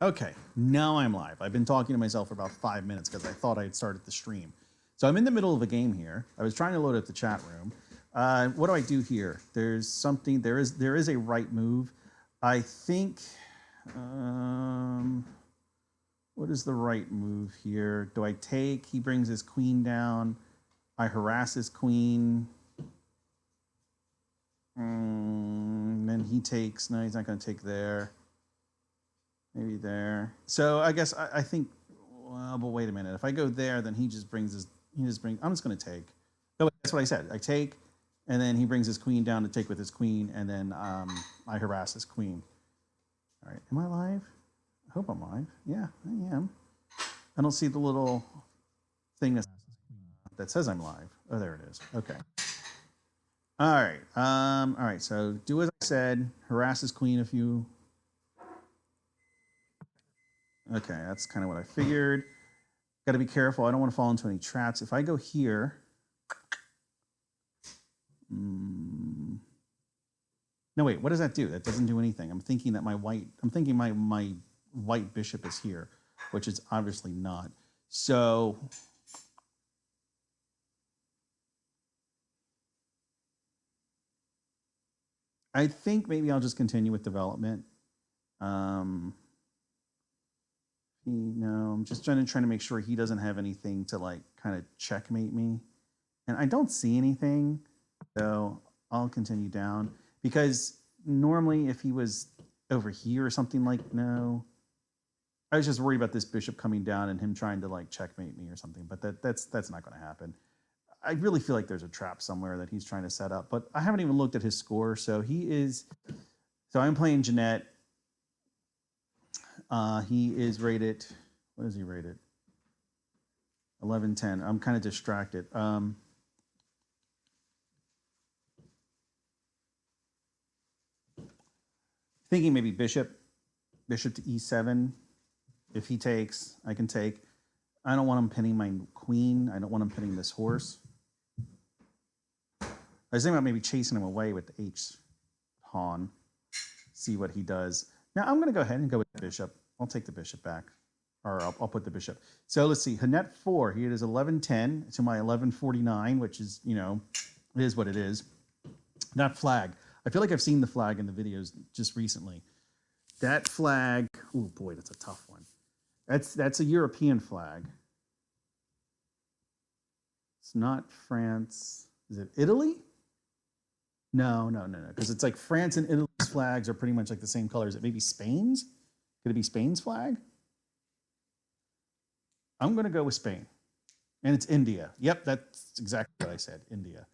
Okay, now I'm live. I've been talking to myself for about 5 minutes because I thought I had started the stream. So I'm in the middle of a game here. I was trying to load up the chat room. What do I do here? There's something. There is a right move. I think. What is the right move here? Do I take? He brings his queen down. I harass his queen. Then he takes. No, he's not going to take there. Maybe there. So I guess I think. Well, but wait a minute. If I go there, then he just brings his. I'm just going to take. No, that's what I said. I take, and then he brings his queen down to take with his queen, and then I harass his queen. All right. Am I live? I hope I'm live. Yeah, I am. I don't see the little thing that says I'm live. Oh, there it is. Okay. All right. All right. So do as I said. Harass his queen if you. Okay, that's kind of what I figured. Got to be careful. I don't want to fall into any traps. If I go here, no, wait. What does that do? That doesn't do anything. I'm thinking that my white bishop is here, which is obviously not. So I think maybe I'll just continue with development. No, I'm just trying to make sure he doesn't have anything to like kind of checkmate me. And I don't see anything, so I'll continue down. Because normally if he was over here or something like, no. I was just worried about this bishop coming down and him trying to like checkmate me or something, but that's not going to happen. I really feel like there's a trap somewhere that he's trying to set up, but I haven't even looked at his score. So I'm playing Jeanette. He is rated, what is he rated? 1110. I'm kind of distracted. Thinking maybe bishop to e7. If he takes, I can take. I don't want him pinning my queen. I don't want him pinning this horse. I was thinking about maybe chasing him away with the h pawn. See what he does. Now I'm going to go ahead and go with the bishop. I'll take the bishop back, or I'll put the bishop. So let's see. Hanet 4. Here it is 1110 to my 1149, which is, it is what it is. That flag. I feel like I've seen the flag in the videos just recently. That flag. Oh boy, that's a tough one. That's a European flag. It's not France. Is it Italy? No, because it's like France and Italy's flags are pretty much like the same color. Is it maybe Spain's? Could it be Spain's flag? I'm going to go with Spain. And it's India. Yep, that's exactly what I said, India.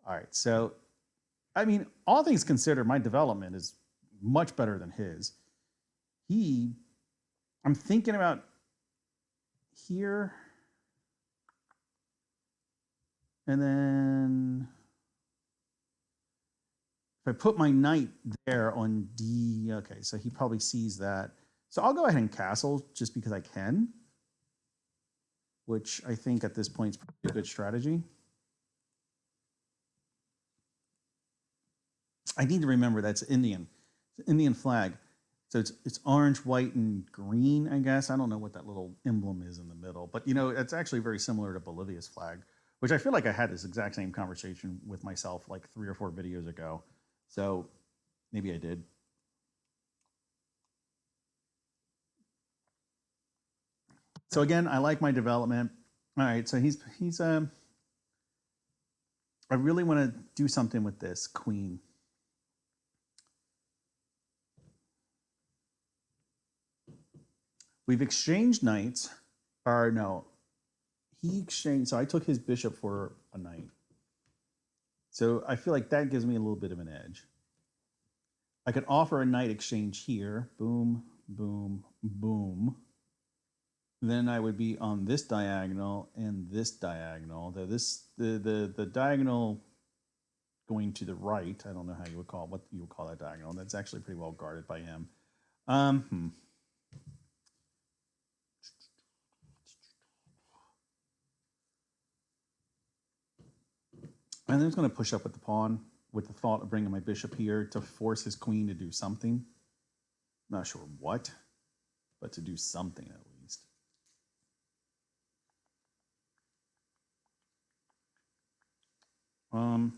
All right, so, I mean, all things considered, my development is much better than his. I'm thinking about here. And then if I put my knight there on D, okay, so he probably sees that. So I'll go ahead and castle just because I can, which I think at this point is probably a good strategy. I need to remember that's Indian. It's an Indian flag. So it's orange, white, and green, I guess. I don't know what that little emblem is in the middle, but it's actually very similar to Bolivia's flag, which I feel like I had this exact same conversation with myself like 3 or 4 videos ago. So maybe I did. So again, I like my development. All right, so he's I really want to do something with this queen. We've exchanged knights. Or no, he exchanged. So I took his bishop for a knight. So I feel like that gives me a little bit of an edge. I could offer a knight exchange here. Boom, boom, boom. Then I would be on this diagonal and this diagonal. The diagonal going to the right. I don't know how you would call it, what you would call that diagonal. That's actually pretty well guarded by him. And then I'm going to push up with the pawn with the thought of bringing my bishop here to force his queen to do something. Not sure what. but to do something at least.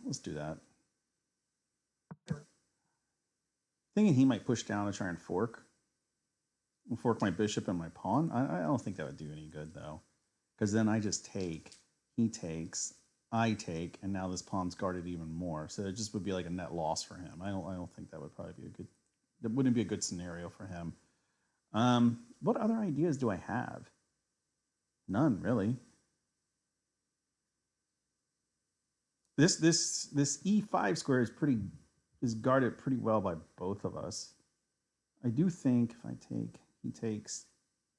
Let's do that. Thinking he might push down and try and fork my bishop and my pawn. I don't think that would do any good though, because then I just take, he takes, I take, and now this pawn's guarded even more. So it just would be like a net loss for him. I don't think that would probably be a good. That wouldn't be a good scenario for him. What other ideas do I have? None really. This e5 square is guarded pretty well by both of us. I do think if I take, he takes,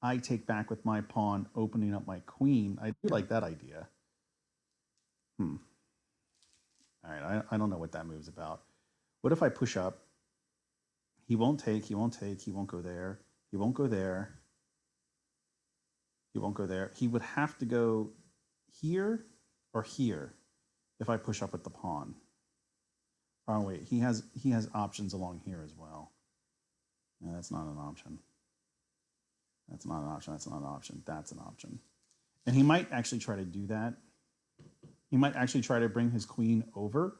I take back with my pawn, opening up my queen. I do like that idea. All right, I don't know what that move's about. What if I push up? He won't take, he won't take, he won't go there, he won't go there, he won't go there. He would have to go here or here if I push up with the pawn. Oh wait, he has options along here as well. No, that's not an option. That's not an option. That's not an option. That's an option. And he might actually try to do that. He might actually try to bring his queen over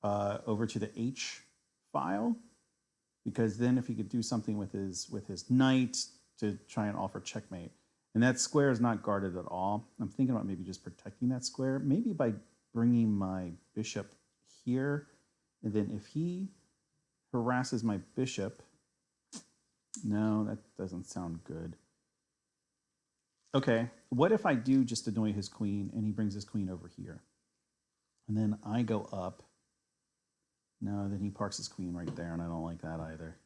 to the H file, because then if he could do something with his knight to try and offer checkmate, and that square is not guarded at all. I'm thinking about maybe just protecting that square, maybe by bringing my bishop here, and then if he harasses my bishop, no, that doesn't sound good. Okay, what if I do just annoy his queen and he brings his queen over here? And then I go up. No, then he parks his queen right there, and I don't like that either.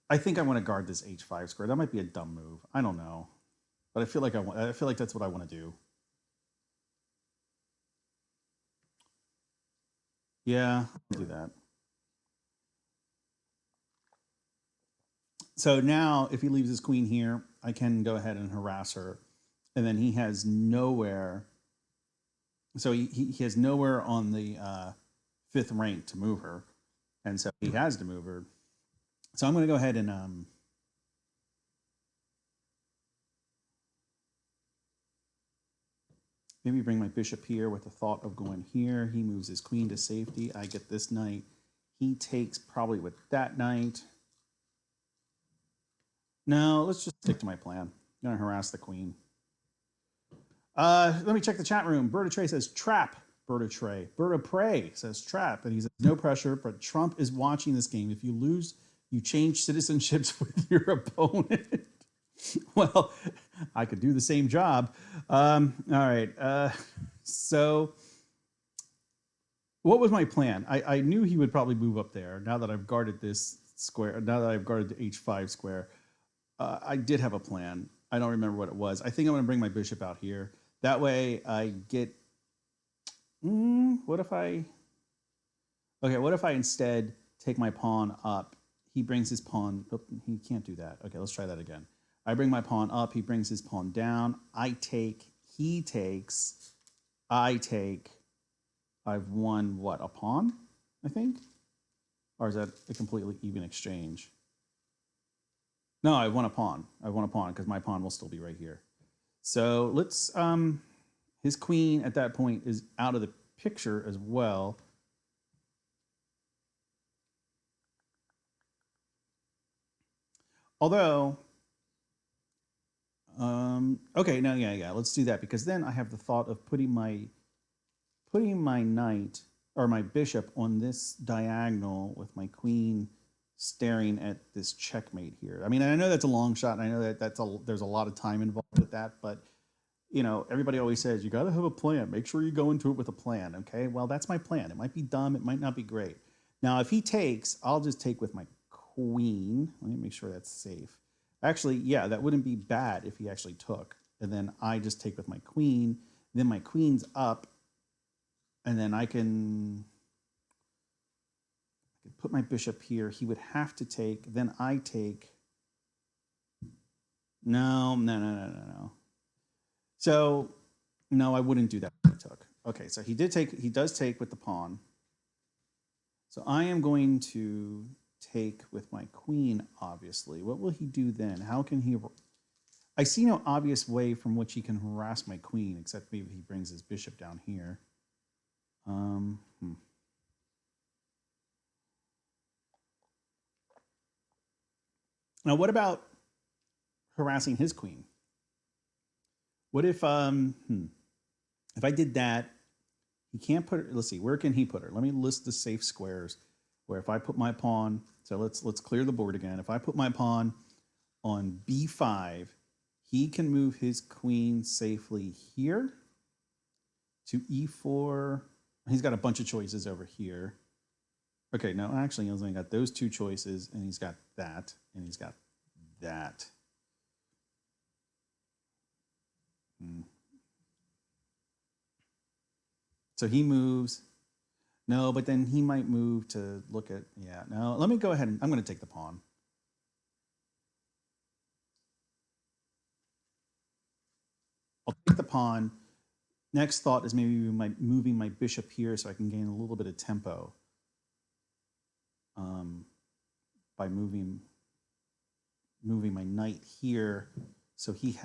I think I want to guard this h5 square. That might be a dumb move. I don't know. But I feel like that's what I want to do. Yeah, I'll do that. So now if he leaves his queen here, I can go ahead and harass her. And then he has nowhere. So he has nowhere on the 5th rank to move her. And so he has to move her. So I'm going to go ahead and maybe bring my bishop here with the thought of going here. He moves his queen to safety. I get this knight. He takes probably with that knight. No, let's just stick to my plan. I'm going to harass the queen. Let me check the chat room. Berta Trey says trap. Berta Trey. Berta Prey says trap. And he says no pressure, but Trump is watching this game. If you lose, you change citizenships with your opponent. Well, I could do the same job. All right. So what was my plan? I knew he would probably move up there now that I've guarded this square, now that I've guarded the h5 square. I did have a plan. I don't remember what it was. I think I'm going to bring my bishop out here. That way I get... what if I... Okay, what if I instead take my pawn up? He brings his pawn... Oh, he can't do that. Okay, let's try that again. I bring my pawn up. He brings his pawn down. I take. He takes. I take. I've won, what, a pawn, I think? Or is that a completely even exchange? No, I won a pawn. I won a pawn because my pawn will still be right here. So let's... his queen at that point is out of the picture as well. Although... okay, no, yeah, let's do that, because then I have the thought of putting my knight or my bishop on this diagonal with my queen staring at this checkmate here. I mean, I know that's a long shot, and I know that there's a lot of time involved with that, but you know, everybody always says you got to have a plan. Make sure you go into it with a plan. Okay, well, that's my plan. It might be dumb. It might not be great. Now, if he takes, I'll just take with my queen. Let me make sure that's safe. Actually, yeah, that wouldn't be bad if he actually took. And then I just take with my queen. Then my queen's up. And then I can put my bishop here. He would have to take. Then I take. No. So, no, I wouldn't do that if he took. Okay, so he does take with the pawn. So I am going to take with my queen, obviously. What will he do then? How can he... I see no obvious way from which he can harass my queen, except maybe he brings his bishop down here. Now, what about harassing his queen? What if I did that, he can't put her, let's see, where can he put her? Let me list the safe squares where if I put my pawn, so let's clear the board again. If I put my pawn on b5, he can move his queen safely here to e4. He's got a bunch of choices over here. Okay, no, actually, he's only got those two choices, and he's got that, and he's got that. So he moves. No, but then he might move to look at, yeah, no, let me go ahead and I'm going to take the pawn. I'll take the pawn. Next thought is maybe moving my bishop here so I can gain a little bit of tempo by moving my knight here. So he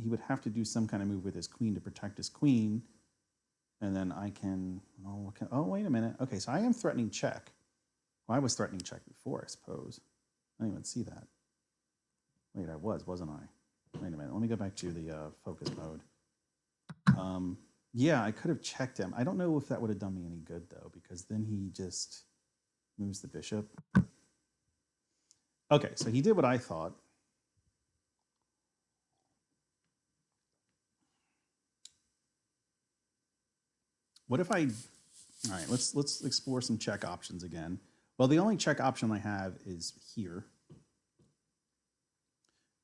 would have to do some kind of move with his queen to protect his queen. And then I can, oh, wait a minute. Okay, so I am threatening check. Well, I was threatening check before, I suppose. I didn't even see that. Wait, I was, wasn't I? Wait a minute. Let me go back to the focus mode. Yeah, I could have checked him. I don't know if that would have done me any good, though, because then he just moves the bishop. Okay, so he did what I thought. What if I... All right, let's explore some check options again. Well, the only check option I have is here.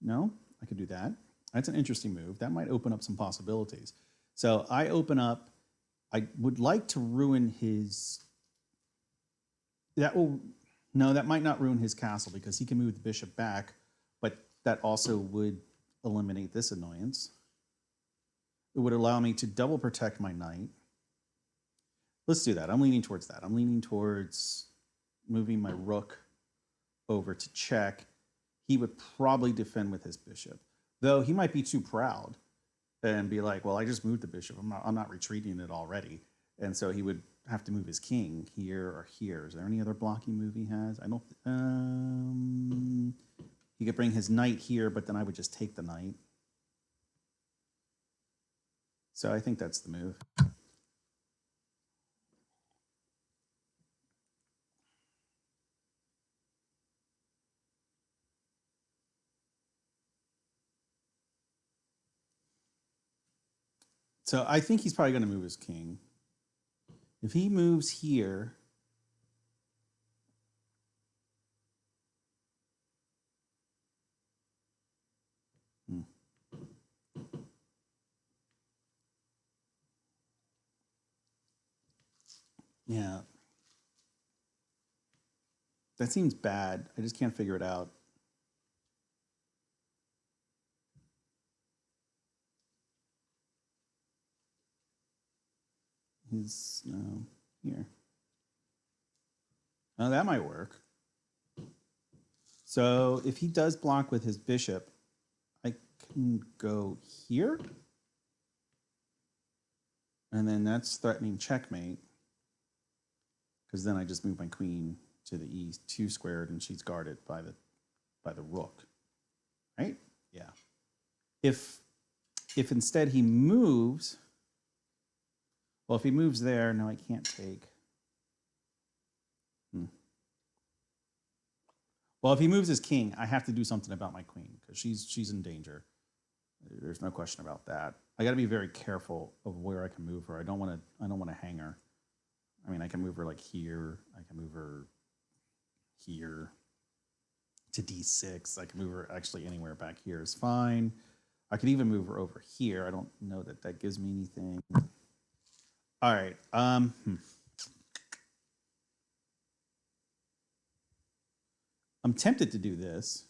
No, I could do that. That's an interesting move. That might open up some possibilities. So I open up. I would like to ruin his... That might not ruin his castle because he can move the bishop back, but that also would eliminate this annoyance. It would allow me to double protect my knight. Let's do that. I'm leaning towards that. I'm leaning towards moving my rook over to check. He would probably defend with his bishop, though he might be too proud and be like, well, I just moved the bishop. I'm not retreating it already. And so he would have to move his king here or here. Is there any other blocking move he has? I don't... he could bring his knight here, but then I would just take the knight. So I think that's the move. So I think he's probably going to move his king. If he moves here, yeah, that seems bad. I just can't figure it out. His here. Oh, that might work. So if he does block with his bishop, I can go here. And then that's threatening checkmate. Because then I just move my queen to the e2 squared and she's guarded by the rook. Right? Yeah. If instead he moves, well, if he moves there, no, I can't take. Well, if he moves his king, I have to do something about my queen because she's in danger. There's no question about that. I got to be very careful of where I can move her. I don't want to hang her. I mean, I can move her like here. I can move her here to d6. I can move her actually anywhere back here is fine. I could even move her over here. I don't know that that gives me anything. All right. I'm tempted to do this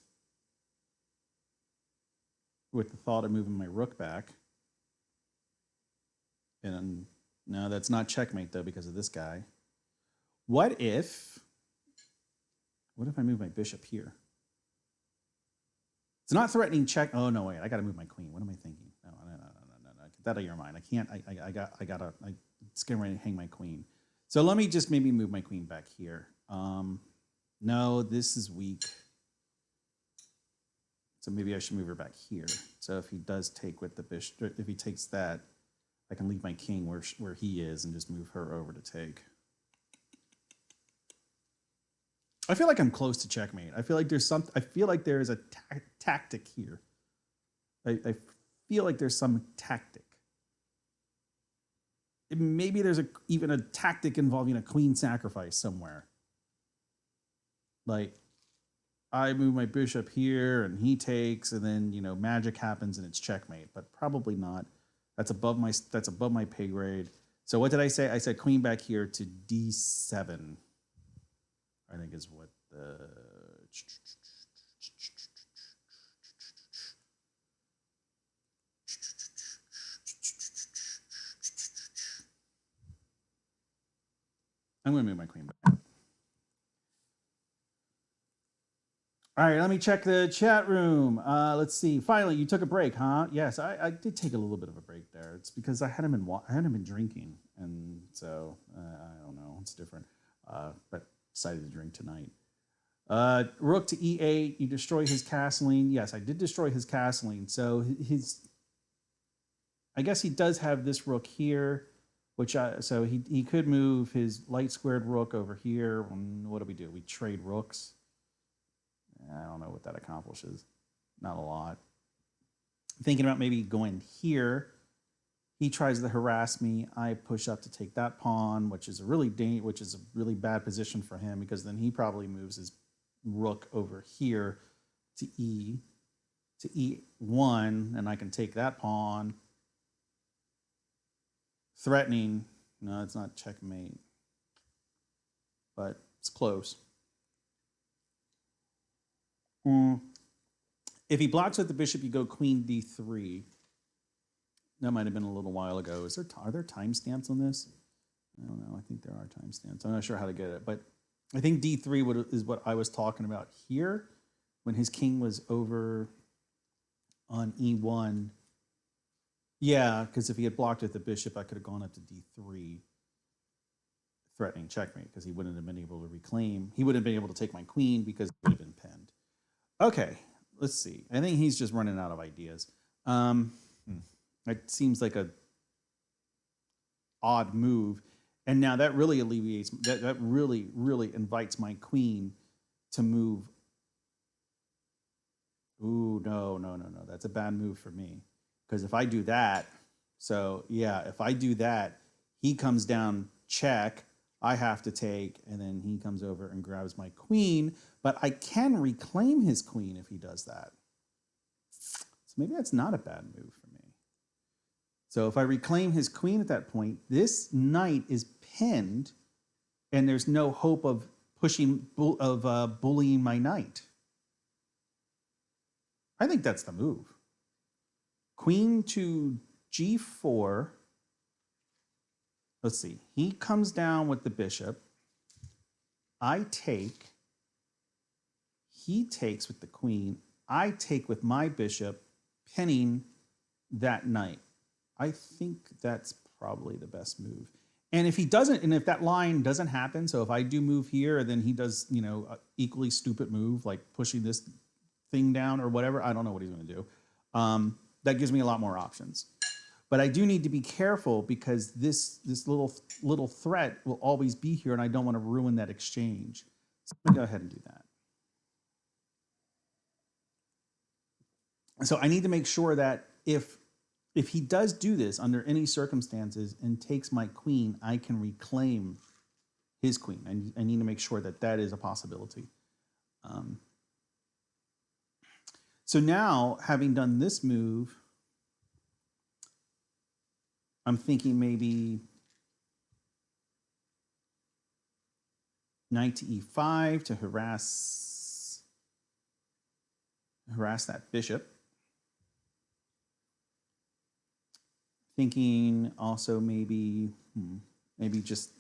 with the thought of moving my rook back. And no, that's not checkmate, though, because of this guy. What if What if I move my bishop here? It's not threatening check. Oh no, wait! I got to move my queen. What am I thinking? No. Get that out of your mind. I can't. It's getting ready to hang my queen. So let me just maybe move my queen back here. No, this is weak. So maybe I should move her back here. So if he does take with the bishop, if he takes that, I can leave my king where he is and just move her over to take. I feel like I'm close to checkmate. I feel like there's some. I feel like there is a tactic here. I feel like there's some tactic. Maybe there's even a tactic involving a queen sacrifice somewhere. Like, I move my bishop here, and he takes, and then magic happens, and it's checkmate. But probably not. That's above my pay grade. So what did I say? I said queen back here to d7. I think is what the I'm going to move my queen back. All right, let me check the chat room. Let's see. Finally, you took a break, huh? Yes, I did take a little bit of a break there. It's because I hadn't been drinking, and so I don't know. It's different, but decided to drink tonight. Rook to e8. You destroy his castling. Yes, I did destroy his castling. So I guess he does have this rook here, so he could move his light squared rook over here. What do? We trade rooks. I don't know what that accomplishes. Not a lot. Thinking about maybe going here. He tries to harass me. I push up to take that pawn, which is a really bad position for him, because then he probably moves his rook over here to e1, and I can take that pawn. Threatening. No, it's not checkmate, but it's close. If he blocks with the bishop, you go queen d3. That might have been a little while ago. Are there timestamps on this? I don't know. I think there are timestamps. I'm not sure how to get it, but I think d3 is what I was talking about here when his king was over on e1. Yeah, because if he had blocked with the bishop, I could have gone up to d3, threatening checkmate, because he wouldn't have been able to reclaim. He wouldn't have been able to take my queen because it would have been pinned. Okay, let's see. I think he's just running out of ideas. It seems like a odd move, and now that really alleviates. That really invites my queen to move. Ooh, no. That's a bad move for me, because if I do that, if I do that, he comes down check. I have to take, and then he comes over and grabs my queen, but I can reclaim his queen if he does that. So maybe that's not a bad move for me. So if I reclaim his queen at that point, this knight is pinned, and there's no hope of bullying my knight. I think that's the move. Queen to g4. Let's see. He comes down with the bishop. I take. He takes with the queen. I take with my bishop, pinning that knight. I think that's probably the best move. And if he doesn't, and if that line doesn't happen, so if I do move here, and then he does, an equally stupid move, like pushing this thing down or whatever, I don't know what he's going to do. That gives me a lot more options. But I do need to be careful, because this little threat will always be here, and I don't want to ruin that exchange. So I'm going to go ahead and do that. So I need to make sure that if he does do this under any circumstances and takes my queen, I can reclaim his queen. And I need to make sure that that is a possibility. So now, having done this move, I'm thinking maybe knight to e5 to harass that bishop. Thinking also maybe just,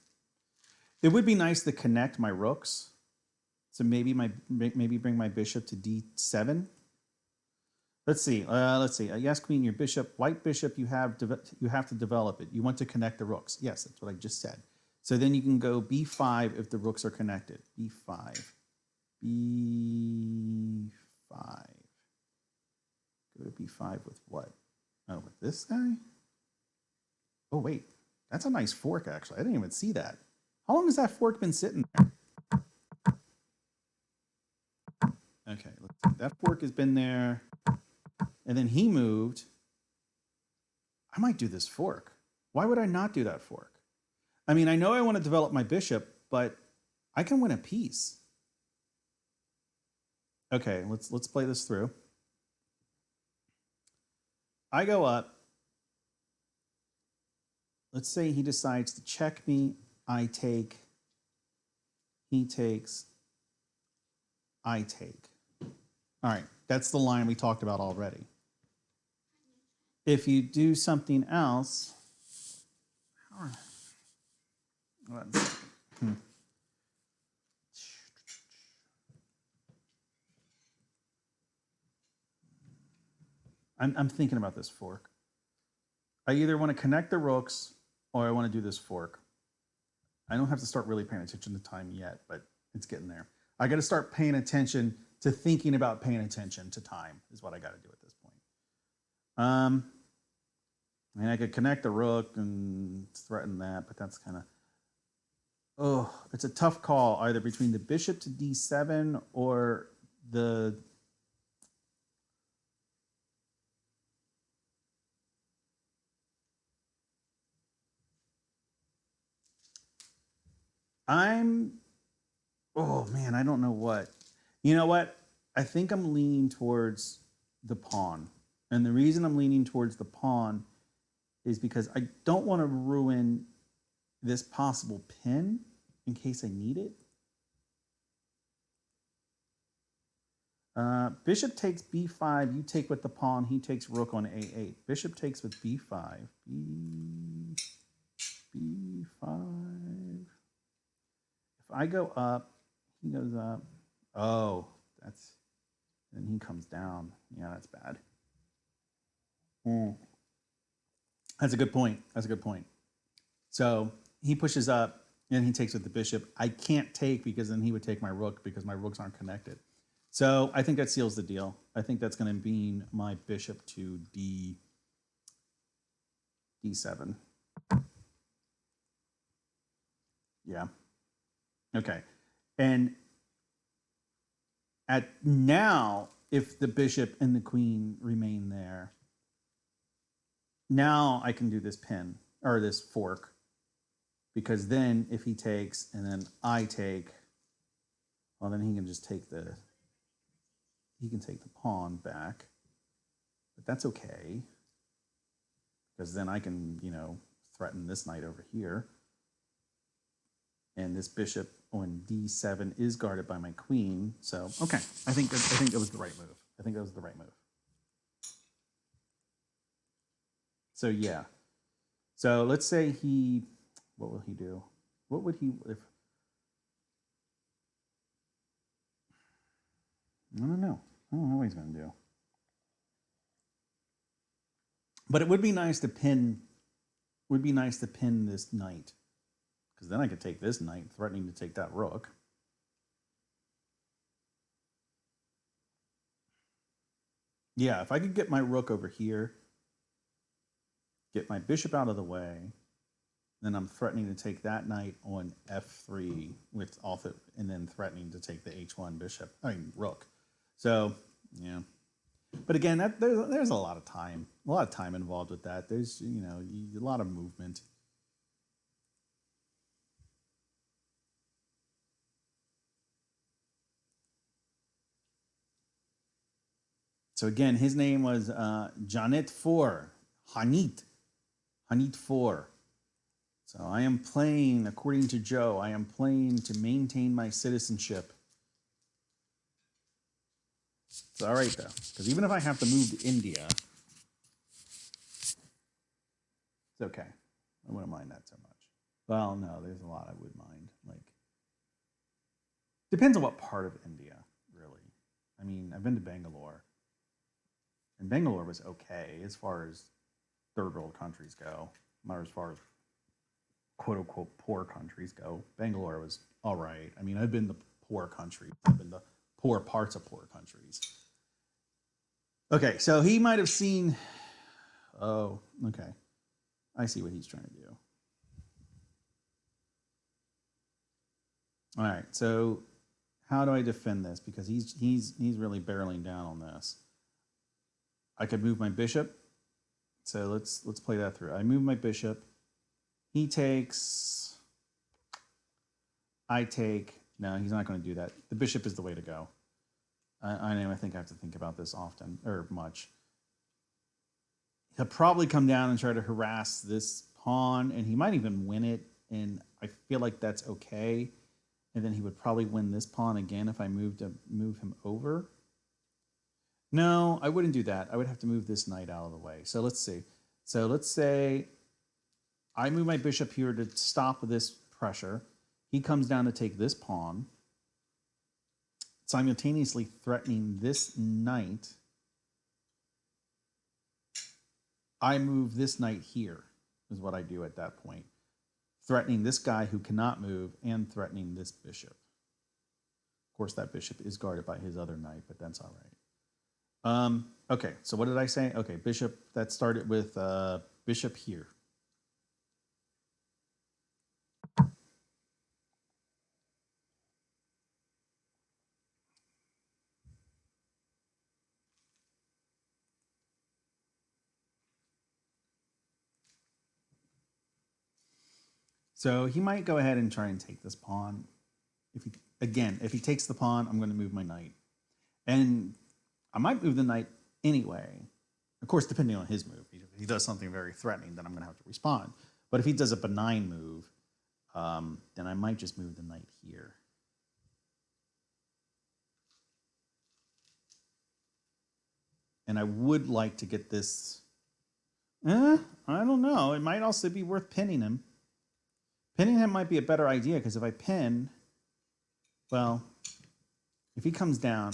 it would be nice to connect my rooks. So maybe bring my bishop to d7. Let's see. Yes, queen, your bishop, white bishop. You have to develop it. You want to connect the rooks. Yes, that's what I just said. So then you can go b5 if the rooks are connected. b5, b5. Go to b5 with what? Oh, with this guy? Oh, wait. That's a nice fork, actually. I didn't even see that. How long has that fork been sitting there? Okay, let's see. That fork has been there. And then he moved. I might do this fork. Why would I not do that fork? I mean, I know I want to develop my bishop, but I can win a piece. Okay, let's play this through. I go up. Let's say he decides to check me. I take. He takes. I take. All right, that's the line we talked about already. If you do something else, I'm thinking about this fork. I either want to connect the rooks or I want to do this fork. I don't have to start really paying attention to time yet, but it's getting there. I got to start paying attention to thinking about paying attention to time is what I got to do at this point. I mean, I could connect the rook and threaten that, but that's kind of, oh, it's a tough call either between the bishop to d7 or the oh man, I don't know what. You know what? I think I'm leaning towards the pawn. And the reason I'm leaning towards the pawn is because I don't want to ruin this possible pin in case I need it. Bishop takes b5. You take with the pawn. He takes rook on a8. Bishop takes with b5. b5. If I go up, he goes up. Oh, then he comes down. Yeah, that's bad. That's a good point. That's a good point. So he pushes up and he takes with the bishop. I can't take because then he would take my rook because my rooks aren't connected. So I think that seals the deal. I think that's going to mean my bishop to d7. Yeah. Okay. And at now, if the bishop and the queen remain there, now I can do this pin or this fork, because then if he takes and then I take, well, then he can just take the pawn back, but that's okay because then I can, threaten this knight over here. And this bishop on d7 is guarded by my queen. So, okay, I think that was the right move. I think that was the right move. So, yeah. So, let's say what will he do? What would he, if, I don't know. I don't know what he's going to do. But it would be nice to pin this knight, because then I could take this knight, threatening to take that rook. Yeah, if I could get my rook over here, get my bishop out of the way, then I'm threatening to take that knight on f3 with also, and then threatening to take the h1 rook. So, yeah. But again, there's a lot of time involved with that. There's, a lot of movement. So again, his name was Janet 4, Hanit 4. So I am playing, according to Joe, I am playing to maintain my citizenship. It's all right, though, because even if I have to move to India, it's okay. I wouldn't mind that so much. Well, no, there's a lot I would mind. Like, Depends on what part of India, really. I mean, I've been to Bangalore, and Bangalore was okay as far as third world countries go, not as far as quote unquote poor countries go. Bangalore was all right. I mean, I've been to poor countries, I've been to poor parts of poor countries. Okay, so he might have seen. Oh, okay. I see what he's trying to do. All right, so how do I defend this? Because he's really barreling down on this. I could move my bishop. So let's play that through. I move my bishop. He takes. I take. No, he's not going to do that. The bishop is the way to go. I know. I think I have to think about this often or much. He'll probably come down and try to harass this pawn, and he might even win it. And I feel like that's okay. And then he would probably win this pawn again if I move him over. No, I wouldn't do that. I would have to move this knight out of the way. So let's see. So let's say I move my bishop here to stop this pressure. He comes down to take this pawn, simultaneously threatening this knight. I move this knight here, is what I do at that point. Threatening this guy who cannot move and threatening this bishop. Of course, that bishop is guarded by his other knight, but that's all right. Okay, so what did I say? Okay, bishop, that started with bishop here. So he might go ahead and try and take this pawn. If he takes the pawn, I'm going to move my knight. And I might move the knight anyway. Of course, depending on his move. If he does something very threatening, then I'm going to have to respond. But if he does a benign move, then I might just move the knight here. And I would like to get this. I don't know. It might also be worth pinning him. Pinning him might be a better idea because if I pin, well, if he comes down.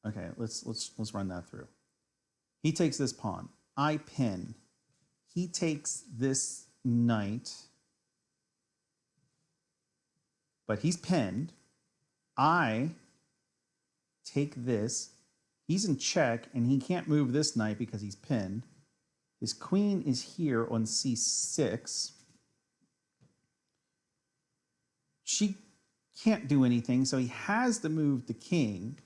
Okay, let's run that through. He takes this pawn. I pin. He takes this knight, but he's pinned. I take this. He's in check, and he can't move this knight because he's pinned. His queen is here on c6. She can't do anything, so he has to move the king.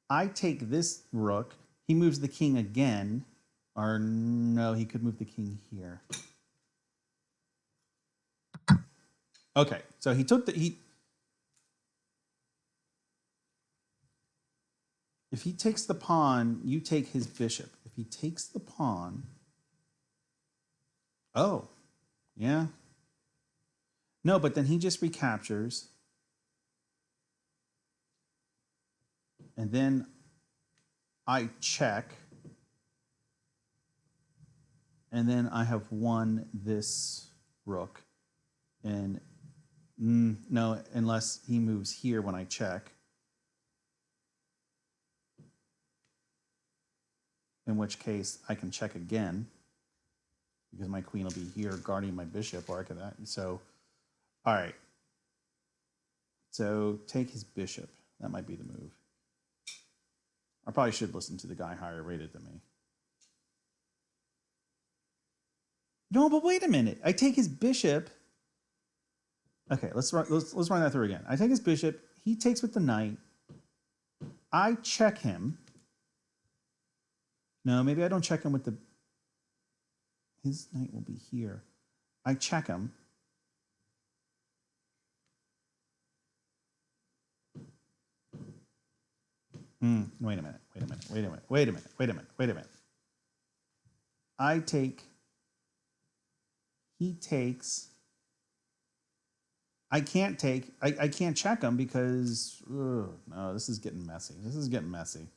I take this rook. He moves the king again. Or no, he could move the king here. Okay, so he took the... If he takes the pawn, you take his bishop. If he takes the pawn... Oh, yeah. No, but then he just recaptures. And then I check. And then I have won this rook. And no, unless he moves here when I check. In which case I can check again. Because my queen will be here guarding my bishop, or I could that. So, all right. So take his bishop. That might be the move. I probably should listen to the guy higher rated than me. No, but wait a minute. I take his bishop. Okay, let's run that through again. I take his bishop. He takes with the knight. I check him. No, maybe I don't check him with the... His knight will be here. I check him. Wait a minute. I take... He takes... I can't take... I can't check him because... no, this is getting messy.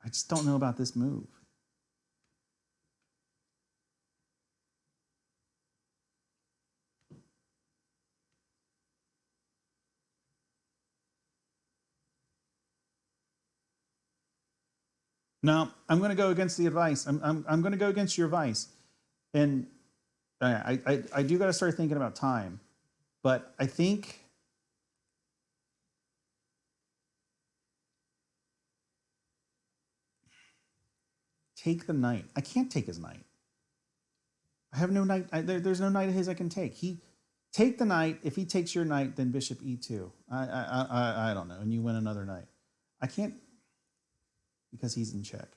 I just don't know about this move. No, I'm going to go against the advice. I'm going to go against your advice, and I do got to start thinking about time, but I think take the knight. I can't take his knight. I have no knight. There's no knight of his I can take. He take the knight. If he takes your knight, then bishop e2. I don't know, and you win another knight. I can't because he's in check.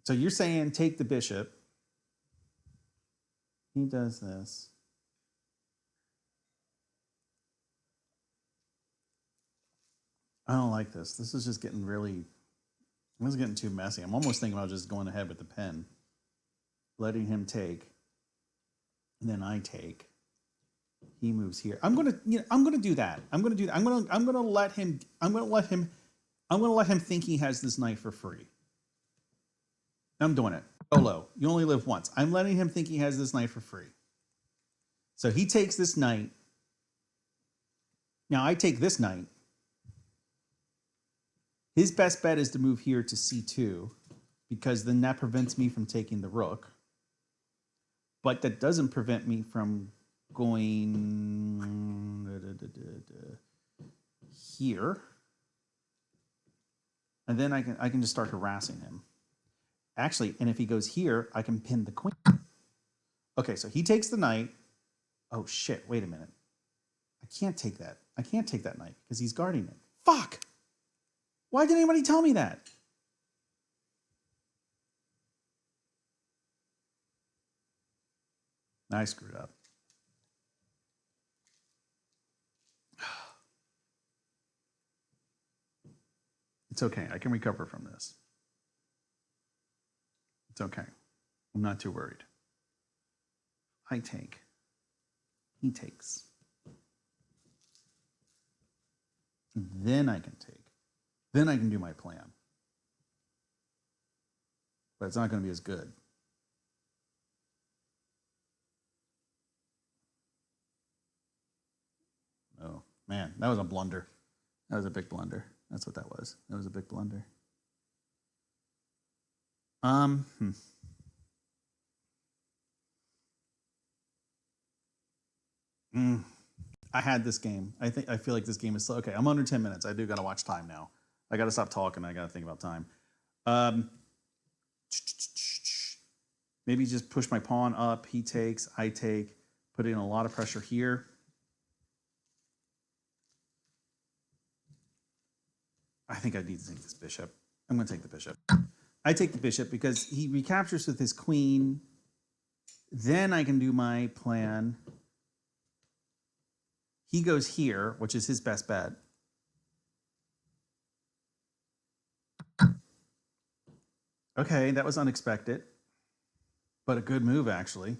So you're saying take the bishop. He does this. I don't like this. This is just getting really. This is getting too messy. I'm almost thinking about just going ahead with the pen, letting him take, and then I take. He moves here. I'm gonna do that. I'm gonna let him think he has this knight for free. I'm doing it. Solo. You only live once. I'm letting him think he has this knight for free. So he takes this knight. Now I take this knight. His best bet is to move here to c2 because then that prevents me from taking the rook. But that doesn't prevent me from going here. And then I can just start harassing him. Actually, and if he goes here, I can pin the queen. Okay, so he takes the knight. Oh shit, wait a minute. I can't take that. I can't take that knight because he's guarding it. Fuck! Why didn't anybody tell me that? I screwed up. It's okay. I can recover from this. It's okay. I'm not too worried. I take. He takes. Then I can take. Then I can do my plan. But it's not going to be as good. Oh, man, that was a blunder. That was a big blunder. That's what that was. That was a big blunder. I had this game. I feel like this game is okay. I'm under 10 minutes. I do got to watch time now. I got to stop talking. I got to think about time. Maybe just push my pawn up. He takes. I take. Put in a lot of pressure here. I think I need to take this bishop. I'm going to take the bishop. I take the bishop because he recaptures with his queen. Then I can do my plan. He goes here, which is his best bet. Okay, that was unexpected. But a good move, actually.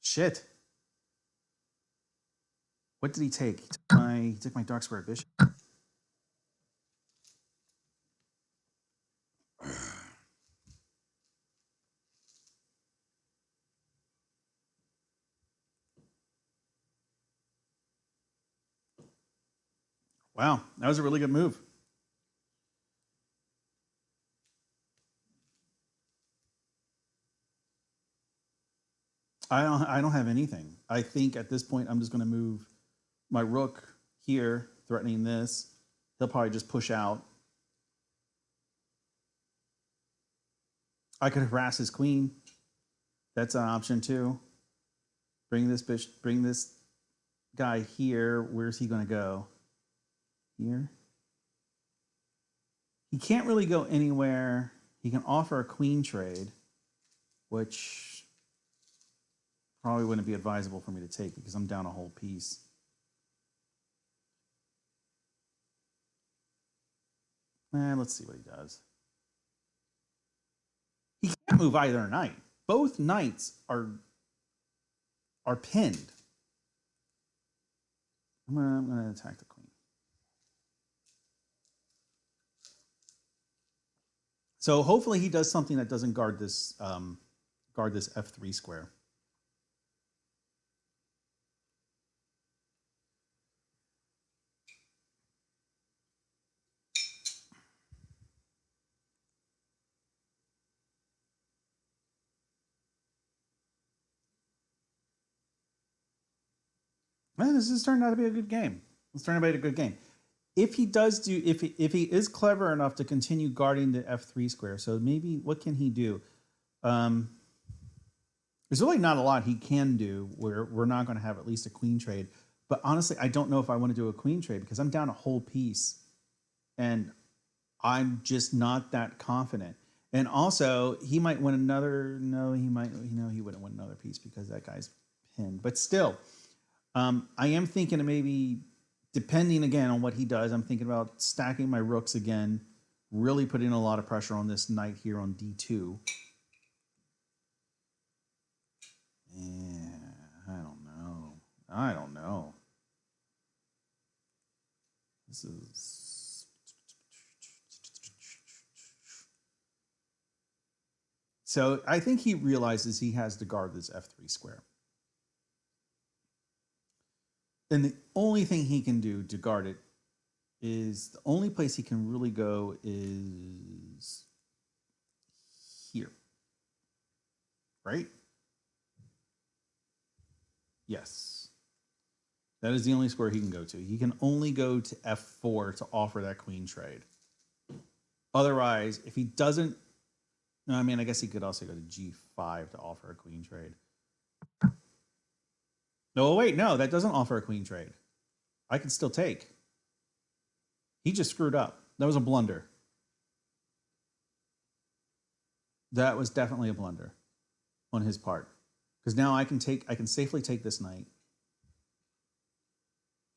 Shit. What did he take? He took my dark square bishop. Wow, that was a really good move. I don't have anything. I think at this point I'm just going to move my rook here, threatening this. He'll probably just push out. I could harass his queen. That's an option too. Bring this guy here. Where's he going to go? Here. He can't really go anywhere. He can offer a queen trade, which probably wouldn't be advisable for me to take because I'm down a whole piece. Let's see what he does. He can't move either knight. Both knights are pinned. I'm gonna attack the queen. So hopefully he does something that doesn't guard this f3 square. Well, this has turned out to be a good game. It's turned out to be a good game. If he does do, if he is clever enough to continue guarding the f3 square, so maybe what can he do? Um, there's really not a lot he can do where we're not going to have at least a queen trade. But honestly, I don't know if I want to do a queen trade because I'm down a whole piece, and I'm just not that confident. And also, he might win another. No, he might. He wouldn't win another piece because that guy's pinned. But still, I am thinking of maybe, depending again on what he does, I'm thinking about stacking my rooks again, really putting a lot of pressure on this knight here on d2. Yeah, I don't know. I don't know. This is... So I think he realizes he has to guard this f3 square. And the only thing he can do to guard it is, the only place he can really go is here. Right? Yes. That is the only square he can go to. He can only go to f4 to offer that queen trade. Otherwise, if he doesn't... No, I mean, I guess he could also go to g5 to offer a queen trade. No, wait, no, that doesn't offer a queen trade. I can still take. He just screwed up. That was a blunder. That was definitely a blunder on his part. Because now I can safely take this knight.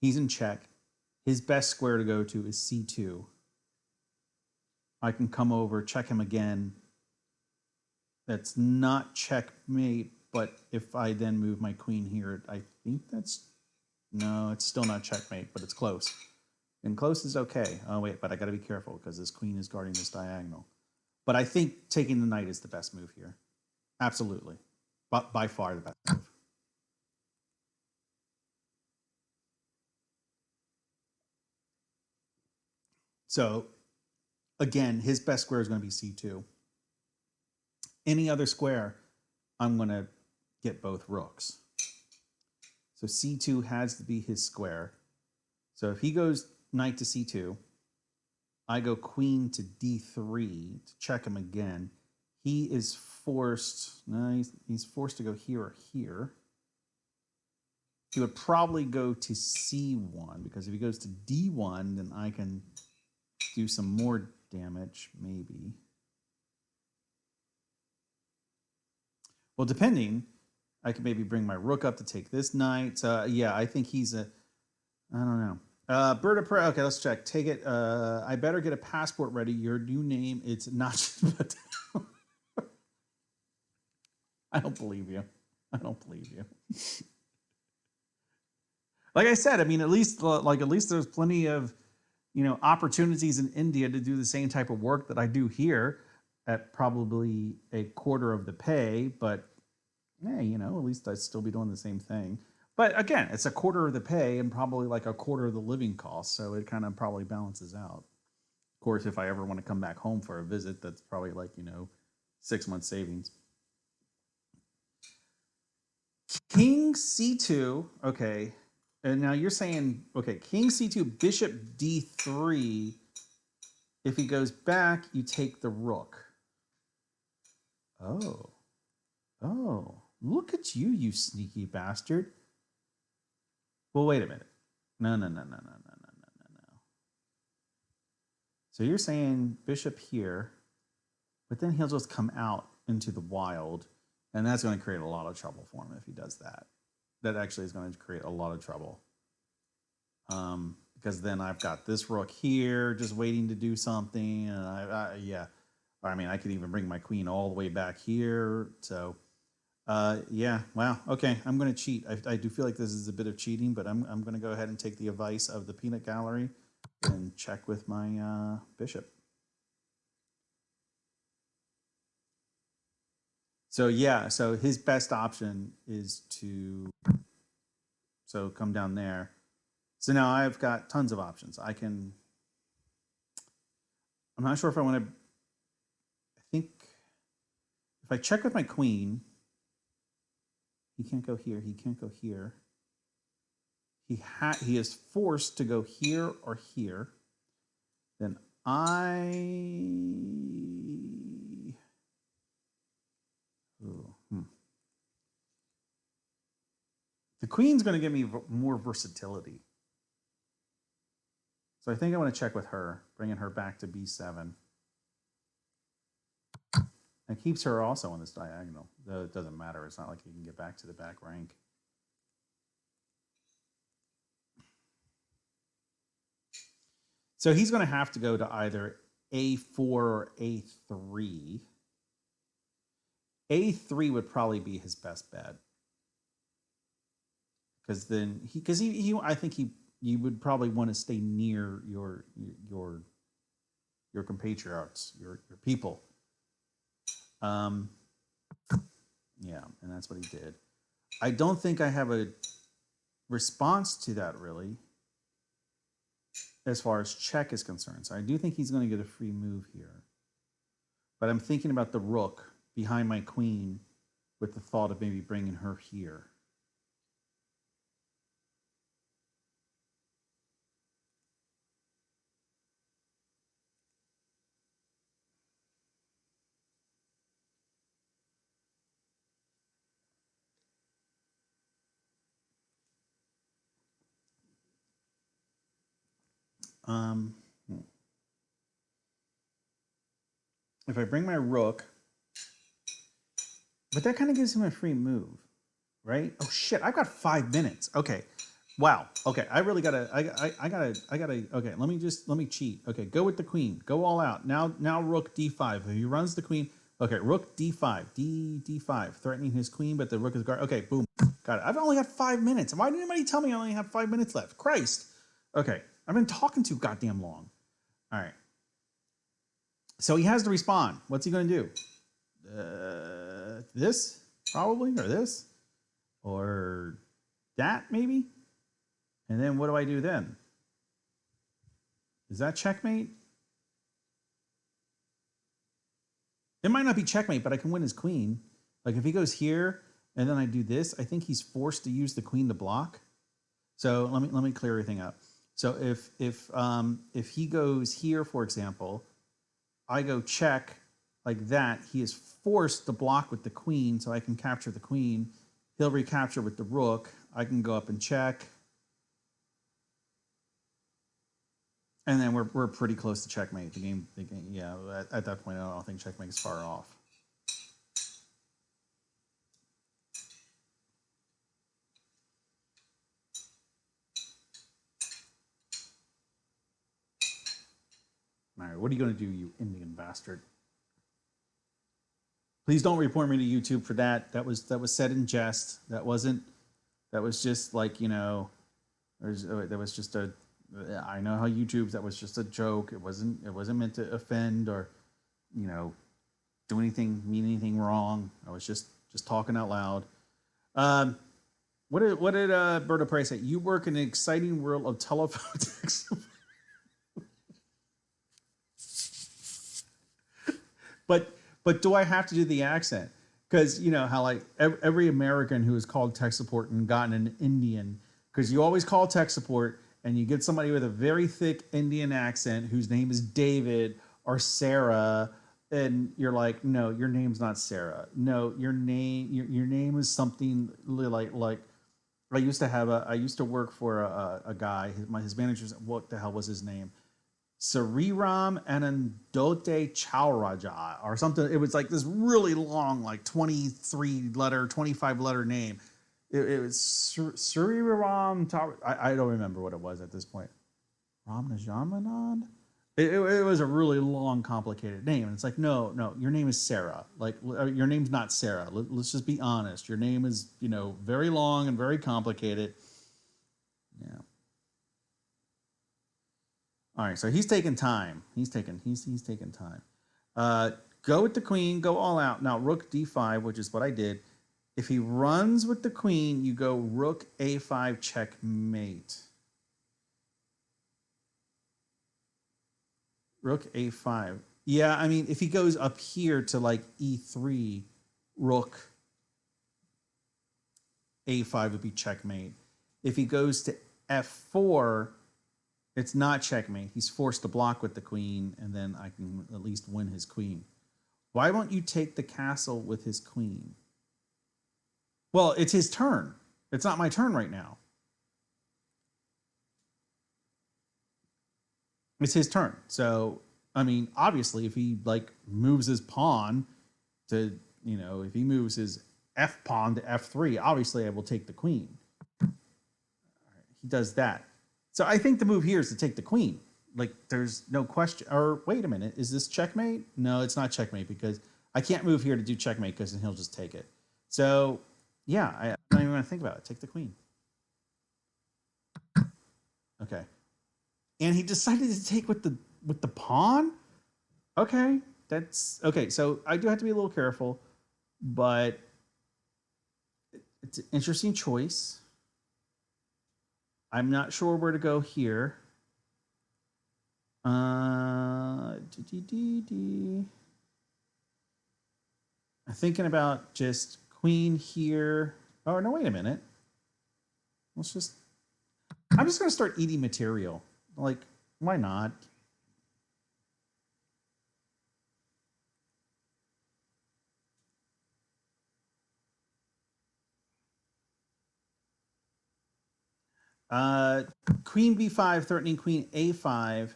He's in check. His best square to go to is c2. I can come over, check him again. That's not checkmate, but if I then move my queen here, I think that's... No, it's still not checkmate, but it's close. And close is okay. Oh, wait, but I got to be careful because this queen is guarding this diagonal. But I think taking the knight is the best move here. Absolutely. But by far the best move. So, again, his best square is going to be c2. Any other square, I'm going to get both rooks. So c2 has to be his square. So if he goes knight to c2, I go queen to d3 to check him again. He is forced... No, he's forced to go here or here. He would probably go to c1, because if he goes to d1, then I can do some more damage, maybe. Well, depending, I could maybe bring my rook up to take this knight. Yeah, I think he's a... I don't know. Bird of Prey. Okay, let's check. Take it. I better get a passport ready. Your new name, it's not... I don't believe you. I don't believe you. Like I said, I mean, at least there's plenty of, opportunities in India to do the same type of work that I do here at probably a quarter of the pay, but hey, at least I'd still be doing the same thing. But again, it's a quarter of the pay and probably like a quarter of the living cost, so it kind of probably balances out. Of course, if I ever want to come back home for a visit, that's probably like, 6 months savings. King c2, okay. And now you're saying, okay, king c2, bishop d3. If he goes back, you take the rook. Oh. Oh. Look at you, you sneaky bastard. Well, wait a minute. No. So you're saying bishop here, but then he'll just come out into the wild, and that's going to create a lot of trouble for him if he does that. That actually is going to create a lot of trouble. Because then I've got this rook here just waiting to do something. And yeah, I mean, I could even bring my queen all the way back here. So, yeah, wow. Okay, I'm going to cheat. I do feel like this is a bit of cheating, but I'm going to go ahead and take the advice of the peanut gallery and check with my bishop. So, yeah, so his best option is to come down there. So now I've got tons of options. I'm not sure if I want to... I think if I check with my queen, he can't go here. He can't go here. he is forced to go here or here. Then the queen's going to give me more versatility. So I think I want to check with her, bringing her back to b7. And keeps her also on this diagonal. It doesn't matter. It's not like he can get back to the back rank. So he's going to have to go to either a4 or a3. A3 would probably be his best bet. Because then I think you would probably want to stay near your compatriots, your people. Yeah, and that's what he did. I don't think I have a response to that really, as far as check is concerned. So I do think he's going to get a free move here. But I'm thinking about the rook behind my queen with the thought of maybe bringing her here. If I bring my rook, but that kind of gives him a free move, right? Oh shit! I've got 5 minutes. Okay, wow. Okay, I really gotta. I gotta. Okay, let me cheat. Okay, go with the queen. Go all out. Now rook d5. If he runs the queen, okay, rook d5, d5, threatening his queen, but the rook is guard. Okay, boom, got it. I've only got 5 minutes. Why didn't anybody tell me I only have 5 minutes left? Christ. Okay, I've been talking too goddamn long. All right. So he has to respond. What's he going to do? This, probably, or this, or that, maybe? And then what do I do then? Is that checkmate? It might not be checkmate, but I can win his queen. Like if he goes here and then I do this, I think he's forced to use the queen to block. So let me clear everything up. So if he goes here, for example, I go check like that. He is forced to block with the queen, so I can capture the queen. He'll recapture with the rook. I can go up and check. And then we're pretty close to checkmate. The game yeah, at that point, I don't think checkmate is far off. All right, what are you going to do, you Indian bastard? Please don't report me to YouTube for that. That was said in jest. That was just like, you know, that was just a. I know how YouTube's. That was just a joke. It wasn't meant to offend or, you know, mean anything wrong. I was just talking out loud. What did Berta Price say? You work in an exciting world of telephone text. But do I have to do the accent? Because you know how like every American who has called tech support and gotten an Indian, because you always call tech support and you get somebody with a very thick Indian accent whose name is David or Sarah, and you're like, no, your name's not Sarah. No, your name is something like I used to work for a guy. His manager, what the hell was his name? Sriram Anandote Chauraja or something. It was like this really long, like 25 letter name. It was Sriram. I don't remember what it was at this point. Ramnajamanand? It was a really long, complicated name. And it's like, no, your name is Sarah. Like, your name's not Sarah. Let's just be honest. Your name is, you know, very long and very complicated. Yeah. All right, so he's taking time. He's taking time. Go with the queen, go all out. Now, rook d5, which is what I did. If he runs with the queen, you go rook a5 checkmate. Rook a5. Yeah, I mean, if he goes up here to like e3, rook a5 would be checkmate. If he goes to f4, it's not checkmate. He's forced to block with the queen, and then I can at least win his queen. Why won't you take the castle with his queen? Well, it's his turn. It's not my turn right now. It's his turn. So, I mean, obviously, if he like moves his pawn to, you know, if he moves his f pawn to f3, obviously I will take the queen. He does that. So I think the move here is to take the queen. Like, there's no question. Or wait a minute, is this checkmate? No, it's not checkmate because I can't move here to do checkmate because then he'll just take it. So yeah, I don't even want to think about it. Take the queen. Okay. And he decided to take with the pawn? Okay. That's okay. So I do have to be a little careful, but it's an interesting choice. I'm not sure where to go here. I'm thinking about just queen here. Oh, no, wait a minute. I'm just going to start eating material. Like, why not? Queen b5, threatening queen a5.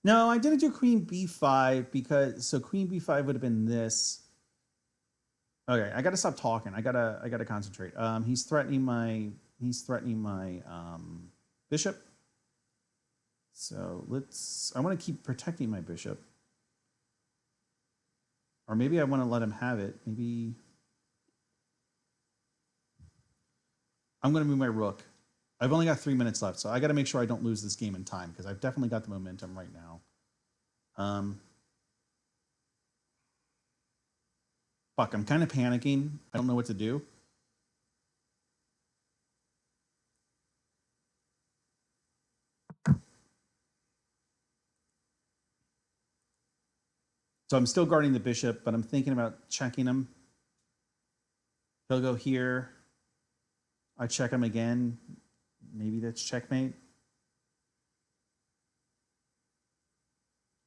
No, I didn't do queen b5 because so queen b5 would have been this. Okay, I gotta stop talking. I gotta concentrate. He's threatening my bishop. So I want to keep protecting my bishop. Or maybe I want to let him have it. Maybe I'm going to move my rook. I've only got 3 minutes left, so I got to make sure I don't lose this game in time because I've definitely got the momentum right now. Fuck, I'm kind of panicking. I don't know what to do. So I'm still guarding the bishop, but I'm thinking about checking him. He'll go here. I check him again. Maybe that's checkmate.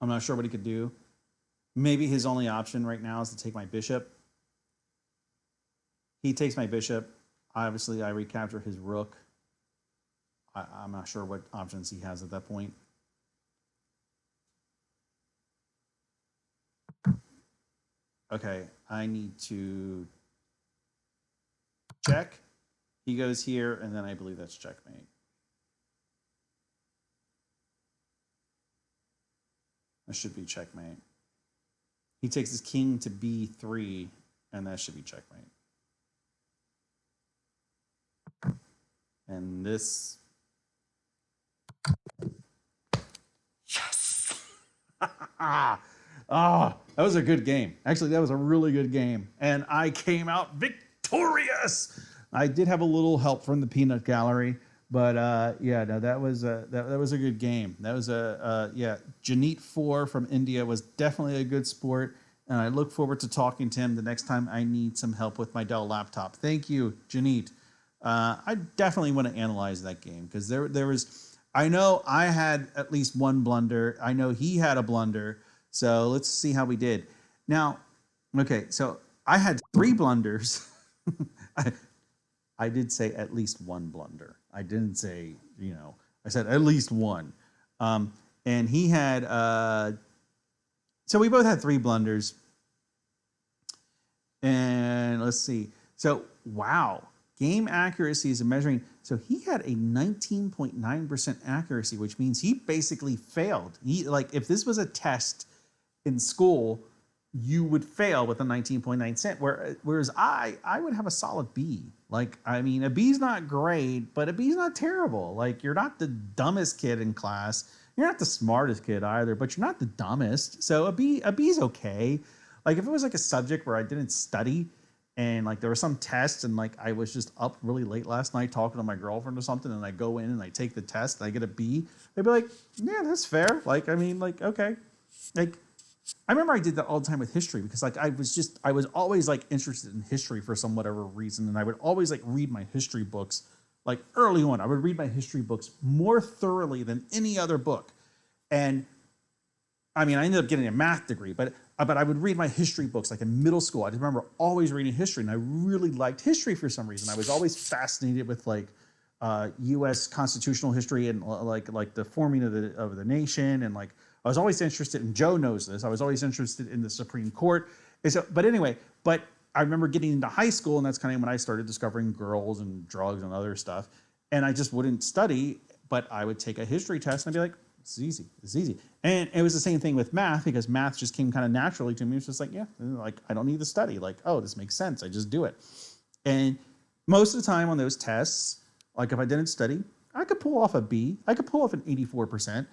I'm not sure what he could do. Maybe his only option right now is to take my bishop. He takes my bishop. Obviously, I recapture his rook. I'm not sure what options he has at that point. Okay, I need to check. He goes here, and then I believe that's checkmate. That should be checkmate. He takes his king to b3, and that should be checkmate. And this... Yes! Oh, that was a good game. Actually, that was a really good game. And I came out victorious. I did have a little help from the peanut gallery, but yeah, no, that was a good game. That was yeah, Janeet 4 from India was definitely a good sport, and I look forward to talking to him the next time I need some help with my Dell laptop. Thank you, Janeet. I definitely want to analyze that game because there was. I know I had at least one blunder. I know he had a blunder. So let's see how we did. Now, okay, so I had 3 blunders. I did say at least one blunder. I didn't say, you know, I said at least one. And he had, so we both had 3 blunders. And let's see. So, wow. Game accuracy is a measuring. So he had a 19.9% accuracy, which means he basically failed. He, like, if this was a test in school, you would fail with a 19.9%. Whereas I would have a solid B. Like, I mean, a B's not great, but a B's not terrible. Like, you're not the dumbest kid in class. You're not the smartest kid either, but you're not the dumbest. So a B's okay. Like, if it was like a subject where I didn't study and like there was some test and like I was just up really late last night talking to my girlfriend or something, and I go in and I take the test and I get a B, they'd be like, yeah, that's fair. Like, I mean, like, okay. Like, I remember I did that all the time with history because like I was always like interested in history for some whatever reason, and I would always like read my history books like early on. I would read my history books more thoroughly than any other book. And I mean, I ended up getting a math degree, but I would read my history books like in middle school. I just remember always reading history, and I really liked history for some reason. I was always fascinated with like U.S. constitutional history and like the forming of the nation, and like I was always interested. And Joe knows this. I was always interested in the Supreme Court. But anyway, I remember getting into high school, and that's kind of when I started discovering girls and drugs and other stuff. And I just wouldn't study, but I would take a history test, and I'd be like, it's easy. It's easy. And it was the same thing with math, because math just came kind of naturally to me. It's just like, yeah, like I don't need to study. Like, oh, this makes sense. I just do it. And most of the time on those tests, like if I didn't study, I could pull off a B. I could pull off an 84%.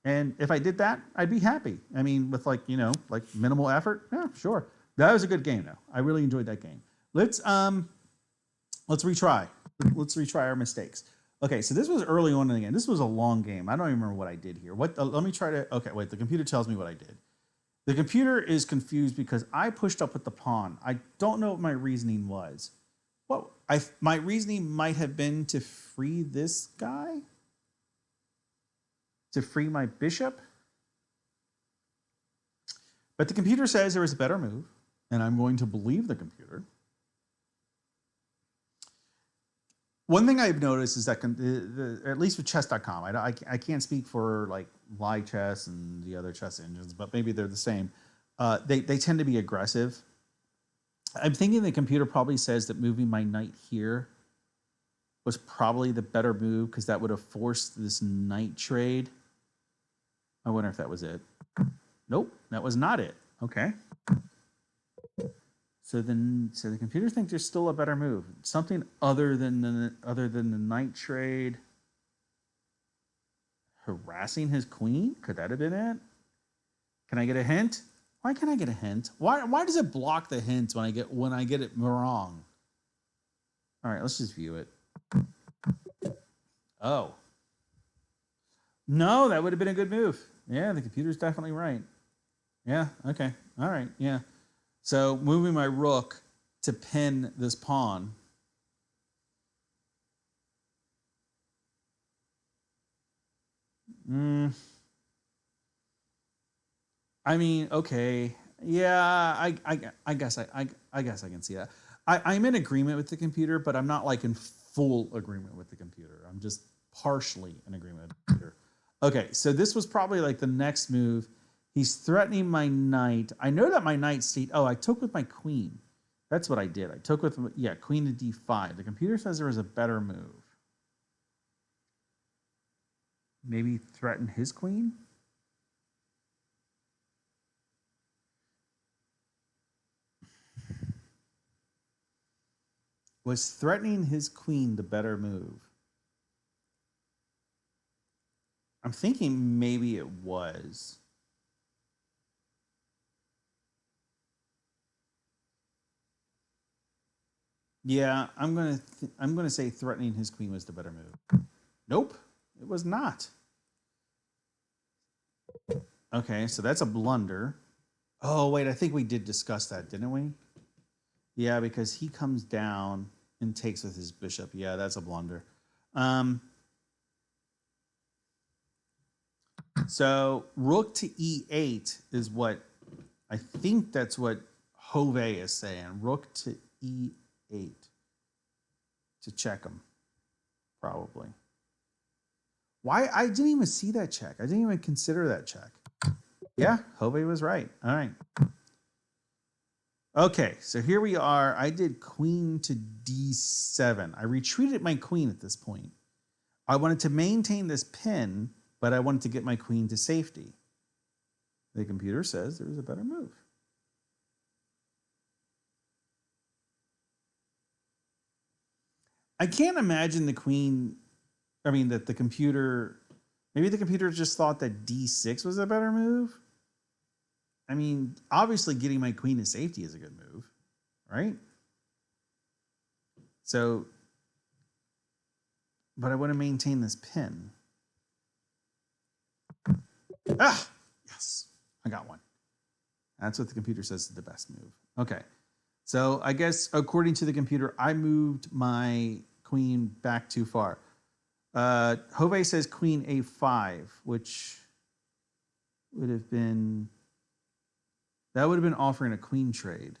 And if I did that, I'd be happy. I mean, with like, like minimal effort. Yeah, sure. That was a good game though. I really enjoyed that game. Let's retry. Let's retry our mistakes. Okay, so this was early on in the game. This was a long game. I don't even remember what I did here. Let me try to, okay, wait, the computer tells me what I did. The computer is confused because I pushed up with the pawn. I don't know what my reasoning was. My reasoning might have been to free this guy? To free my bishop? But the computer says there was a better move, and I'm going to believe the computer. One thing I've noticed is that, at least with chess.com, I can't speak for like live chess and the other chess engines, but maybe they're the same. They tend to be aggressive. I'm thinking the computer probably says that moving my knight here was probably the better move, because that would have forced this knight trade. I wonder if that was it. Nope, that was not it. Okay. So the computer thinks there's still a better move, something other than the knight trade. Harassing his queen? Could that have been it? Can I get a hint? Why can't I get a hint? Why does it block the hints when I get it wrong? All right, let's just view it. Oh. No, that would have been a good move. Yeah, the computer's definitely right. Yeah, okay. All right, yeah. So moving my rook to pin this pawn. I mean, okay. Yeah, I guess I guess I can see that. I'm in agreement with the computer, but I'm not like in full agreement with the computer. I'm just partially in agreement with the computer. Okay, so this was probably like the next move. He's threatening my knight. I know that my knight stayed. Oh, I took with my queen. That's what I did. I took with, yeah, queen to d5. The computer says there was a better move. Maybe threaten his queen? Was threatening his queen the better move? I'm thinking maybe it was. Yeah, I'm gonna say threatening his queen was the better move. Nope, it was not. Okay, so that's a blunder. Oh wait, I think we did discuss that, didn't we? Yeah, because he comes down and takes with his bishop. Yeah, that's a blunder. So rook to e8 is what I think that's what Hove is saying. Rook to e8 to check him, probably. Why? I didn't even see that check. I didn't even consider that check. Yeah, Hove was right. All right. Okay, so here we are. I did queen to d7. I retreated my queen at this point. I wanted to maintain this pin, but I wanted to get my queen to safety. The computer says there was a better move. I can't imagine the queen, that the computer, maybe the computer just thought that d6 was a better move. I mean, obviously getting my queen to safety is a good move, right? So, but I want to maintain this pin. Ah, yes, I got one. That's what the computer says is the best move. Okay, so I guess according to the computer, I moved my queen back too far. Jove says queen a5, which would have been, that would have been offering a queen trade.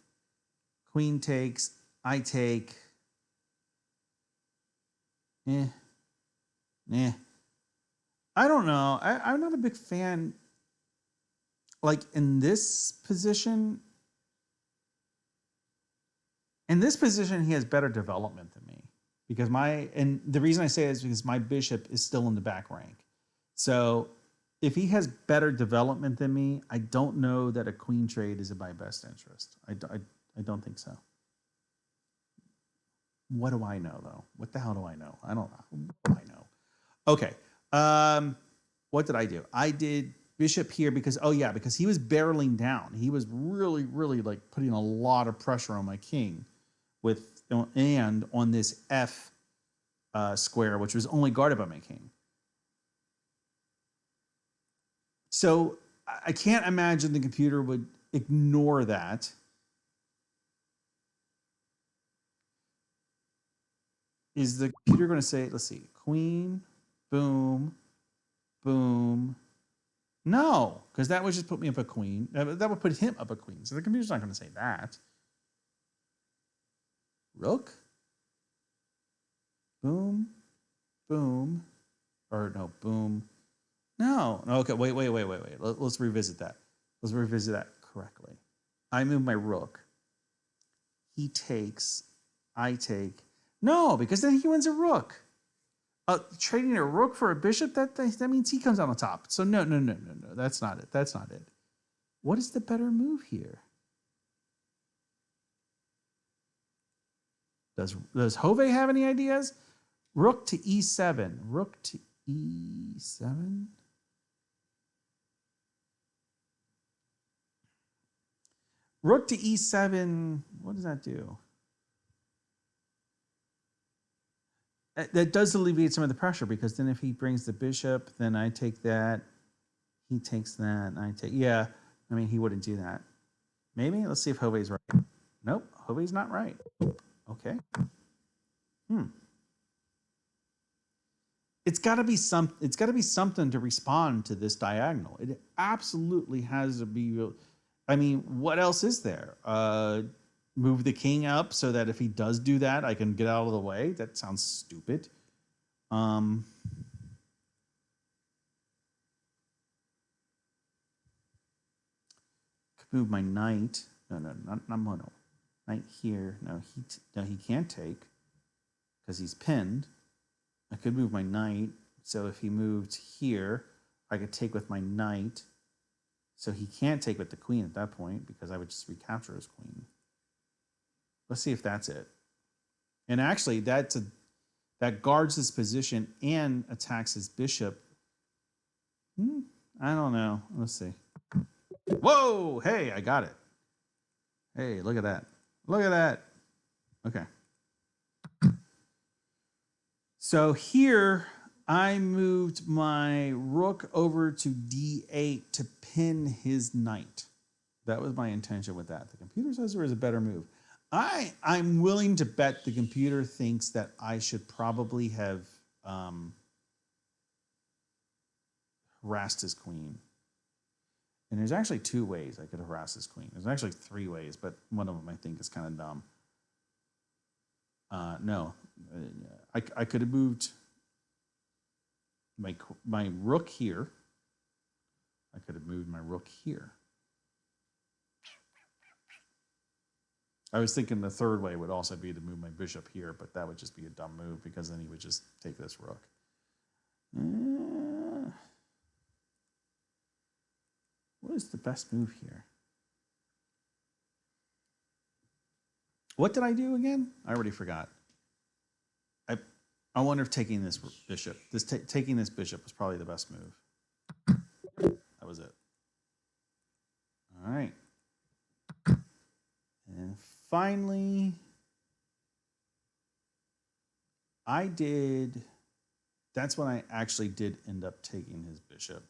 Queen takes, I take. Eh. I don't know. I'm not a big fan. Like in this position, he has better development than me because and the reason I say it is because my bishop is still in the back rank. So if he has better development than me, I don't know that a queen trade is in my best interest. I don't think so. What do I know though? What the hell do I know? I don't know. What do I know? Okay. What did I do? I did bishop here because, oh yeah, because he was barreling down. He was really, really like putting a lot of pressure on my king and on this F square, which was only guarded by my king. So I can't imagine the computer would ignore that. Is the computer going to say, let's see, queen, boom, boom. No, because that would just put me up a queen. That would put him up a queen. So the computer's not going to say that. Rook, boom, boom, or no, boom. No, okay, wait. Let's revisit that. Let's revisit that correctly. I move my rook. He takes, I take. No, because then he wins a rook. Trading a rook for a bishop, that means he comes out on top. So no. That's not it. That's not it. What is the better move here? Does Jove have any ideas? Rook to e7. Rook to e7. Rook to e7. What does that do? That does alleviate some of the pressure because then if he brings the bishop, then I take that. He takes that. And I take. Yeah. I mean, he wouldn't do that. Maybe. Let's see if Jove's right. Nope. Jove's not right. Okay. It's got to be something to respond to this diagonal. It absolutely has to be real. I mean, what else is there? Move the king up so that if he does do that, I can get out of the way. That sounds stupid. Could move my knight. No. Knight here. No, he can't take because he's pinned. I could move my knight. So if he moved here, I could take with my knight. So he can't take with the queen at that point because I would just recapture his queen. Let's see if that's it. And actually, that guards his position and attacks his bishop. I don't know. Let's see. Whoa! Hey, I got it. Hey, look at that. Look at that. Okay. So here, I moved my rook over to d8 to pin his knight. That was my intention with that. The computer says there is a better move. I'm willing to bet the computer thinks that I should probably have harassed his queen. And there's actually 2 ways I could harass his queen. There's actually 3 ways, but one of them I think is kind of dumb. No, I could have moved my rook here. I could have moved my rook here. I was thinking the 3rd way would also be to move my bishop here, but that would just be a dumb move because then he would just take this rook. What is the best move here? What did I do again? I already forgot. I wonder if taking this bishop, taking this bishop was probably the best move. That was it. All right. And finally, that's when I actually did end up taking his bishop.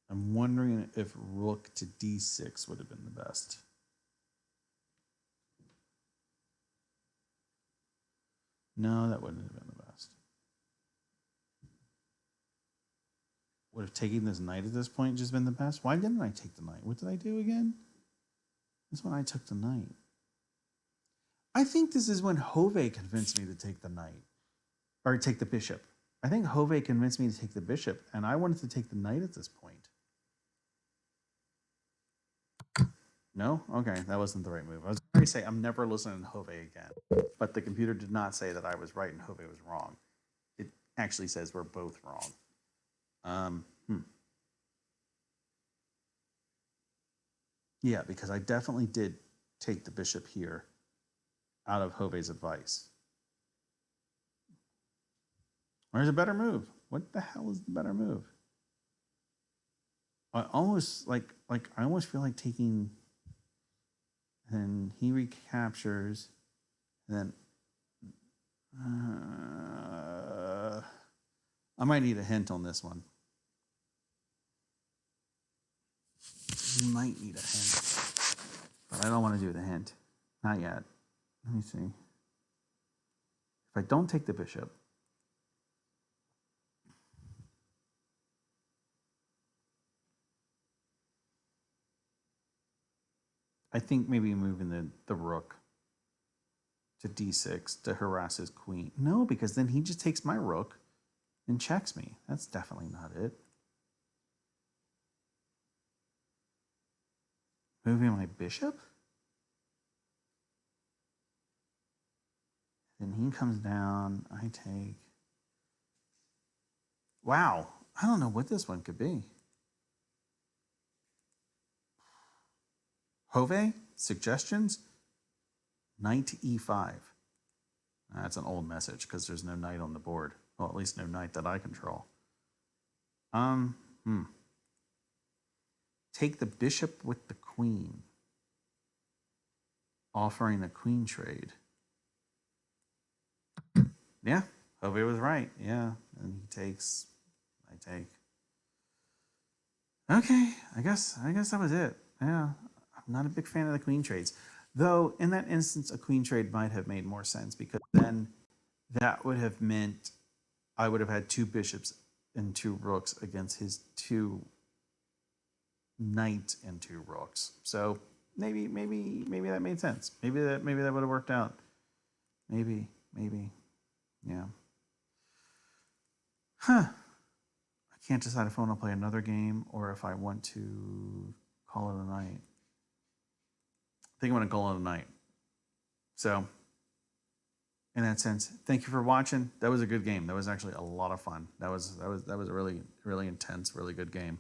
I'm wondering if rook to d6 would have been the best. No, that wouldn't have been the best. Would have taking this knight at this point just been the best? Why didn't I take the knight? What did I do again? This one I took the knight. I think this is when Jove convinced me to take the knight. Or take the bishop. I think Jove convinced me to take the bishop, and I wanted to take the knight at this point. No? Okay, that wasn't the right move. I was going to say, I'm never listening to Jove again. But the computer did not say that I was right and Jove was wrong. It actually says we're both wrong. Yeah, because I definitely did take the bishop here out of Jove's advice. Where's a better move? What the hell is the better move? I almost I almost feel like taking, and he recaptures, and then I might need a hint on this one. You might need a hint, but I don't want to do the hint. Not yet. Let me see. If I don't take the bishop, I think maybe moving the rook to d6 to harass his queen. No, because then he just takes my rook and checks me. That's definitely not it. Moving my bishop? Then he comes down, I take. Wow, I don't know what this one could be. Jove, suggestions? Knight e5. That's an old message because there's no knight on the board. Well, at least no knight that I control. Take the bishop with the queen. Offering a queen trade. Yeah, Jove was right. Yeah, and he takes, I take. Okay, I guess that was it. Yeah, I'm not a big fan of the queen trades. Though, in that instance, a queen trade might have made more sense because then that would have meant I would have had two bishops and two rooks against his two knights and two rooks. So maybe that made sense. Maybe that would have worked out. Maybe. Yeah. Huh. I can't decide if I want to play another game or if I want to call it a night. I think I want to call it a night. So, in that sense, thank you for watching. That was a good game. That was actually a lot of fun. That was a really intense, really good game.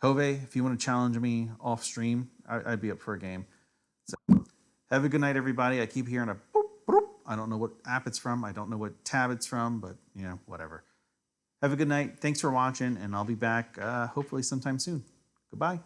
Jove, if you want to challenge me off stream, I'd be up for a game. So, have a good night, everybody. I keep hearing a boop, boop. I don't know what app it's from. I don't know what tab it's from, but whatever. Have a good night. Thanks for watching, and I'll be back hopefully sometime soon. Goodbye.